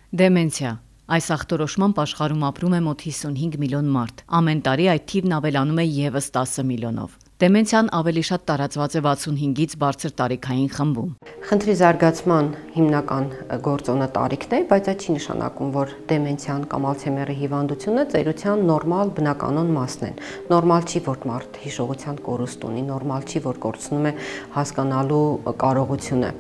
Դեմենցիա։ Այս ախտորոշման աշխարհում ապրում է մոտ 55 միլիոն մարդ։ Ամեն տարի այդ թիվն ավելանում է ևս 10 միլիոնով։ Դեմենցիան ավելի շատ տարածված է 65-ից բարձր տարիքային խմբում։ Խնդրի զարգացման հիմնական գործոնը տարիքն է, բայց այդ չի նշանակում, որ դեմենցիան կամ ալցհեյմերի հիվանդությունը ծերության նորմալ բնականոն մասն են։ Նորմալ չի, որ մարդ հիշողության կորուստ ունի, նորմալ չի, որ կորցնում է հասկանալու կարողությունը։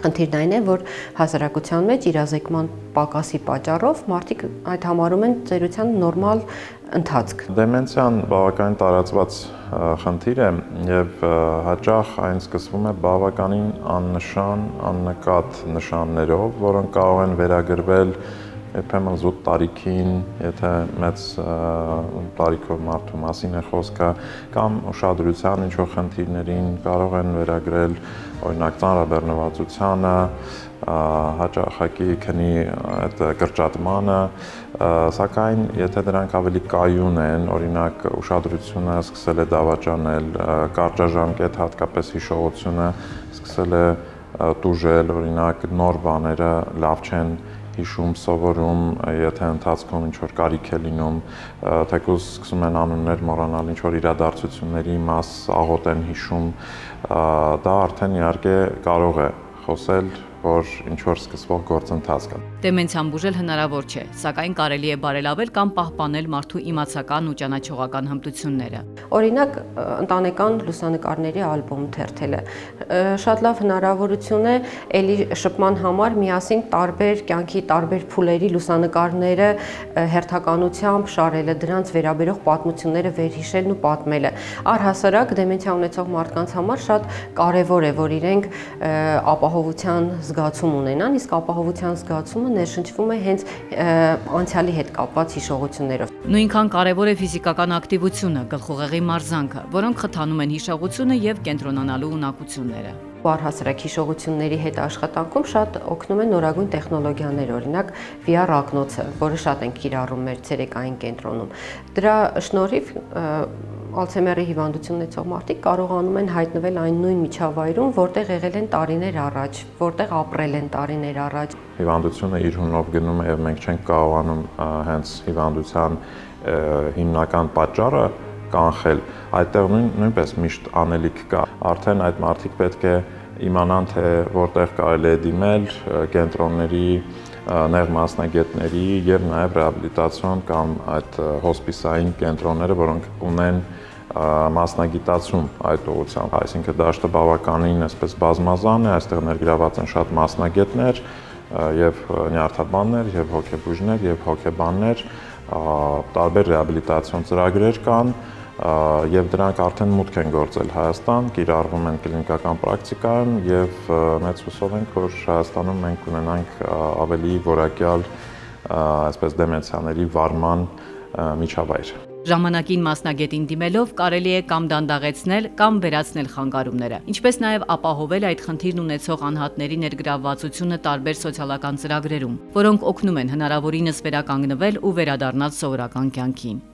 Խնդիրն այն է, որ հասարակության մեջ իրազեկման պակասի պատճառով մարդիկ այդ համարում են ծերության նորմալ ընթացք։ Դեմենցիան բավականին տարածված խնդիր է եւ հաճախ այն սկսվում է բավականին աննշան, աննկատ նշաններով, որոնք կարող են վերագրվել երբեմն զուտ տարիքին, եթե մեծ տարիքով մարդու մասին է խոսքը, կամ ուշադրության ինչ-որ խնդիրներին կարող են վերագրել, օրինակ ծանրաբեռնվածությանը, հաճախակի քնի այդ կրճատմանը, սակայն եթե դրանք ավելի կայուն են, օրինակ ուշադրությունը սկսել է դավաճանել, կարճաժամկետ հատկապես հիշողությունը սկսել է տուժել, օրինակ նոր բաները լավ չեն հիշում, սովորում, եթե ընթացքում ինչ-որ կարիք է լինում, թեկուզ սկսում են անուններ մոռանալ, ինչ-որ իրադարձությունների մաս աղոտ են հիշում, դա արդեն իհարկե կարող է խոսել, որ ինչ-որ սկսվող գործընթաց կա։ Դեմենցիան բուժել հնարավոր չէ, սակայն կարելի է բարելավել կամ պահպանել մարդու իմացական ու ճանաչողական հմտությունները։ Օրինակ, ընտանեկան լուսանկարների ալբոմ թերթելը շատ լավ հնարավորություն է էլի շփման համար միասին տարբեր կյանքի տարբեր փուլերի լուսանկարները հերթականությամբ շարելը, դրանց վերաբերող պատմությունները վերհիշելն ու պատմելը։ Առհասարակ դեմենցիա ունեցող մարդկանց համար շատ կարևոր է, որ իրենք ապահովության զգացում ունենան, իսկ ապահովության զգացումը ներշնչվում է հենց անցյալի հետ կապված հիշողություններով։ Նույնքան կարևոր է ֆիզիկական ակտիվությունը, գլխուղեղի մարզանքը, որոնք խթանում են հիշողությունը եւ կենտրոնանալու ունակությունները։ Առհասարակ հիշողությունների հետ աշխատանքում շատ օգնում են նորագույն տեխնոլոգիաներ, օրինակ VR ակնոցը, որը շատ են կիրառում մեր ցերեկային կենտրոնում։ Դրա շնորհիվ ալցհեյմերի հիվանդություն ունեցող մարդիկ կարողանում են հայտնվել այն նույն միջավայրում, որտեղ եղել են տարիներ առաջ, որտեղ ապրել են տարիներ առաջ։ Հիվանդությունը իր հունով գնում է եւ մենք չենք կարողանում հենց հիվանդության հիմնական պատճառը կանխել, այդտեղ նույնպես միշտ անելիք կա։ Արդեն այդ մարդիկ պետք է իմանան, թե որտեղ կարելի է դիմել կենտրոնների, նեղ մասնագետների եւ նաեւ ռեաբիլիտացիոն կամ այդ հոսպիսային կենտրոնները, որոնք ունեն մասնագիտացում այդ ուղղությամբ։ Այսինքն դաշտը բավականին այսպես բազմազան է, այստեղ ներգրաված են շատ մասնագետներ եւ նյարդաբաններ, եւ հոգեբույժներ, եւ հոգեբաններ, տարբեր ռեաբիլիտացիոն ծրագրեր կան եւ դրանք արդեն մուտք են գործել Հայաստան, կիրառվում են կլինիկական պրակտիկայում եւ մեծ հուսով ենք, որ Հայաստանում մենք ունենանք ավելի որակյալ այսպես դեմենցիաների վարման միջավայր։ Ժամանակին մասնագետին դիմելով կարելի է կամ դանդաղեցնել կամ վերացնել խանգարումները, ինչպես նաև ապահովել այդ խնդիրն ունեցող անհատների ներգրավվածությունը տարբեր սոցիալական ծրագրերում, որոնք օգնում են հնարավորինս վերականգնվել ու վերադառնալ սովորական կյանքին։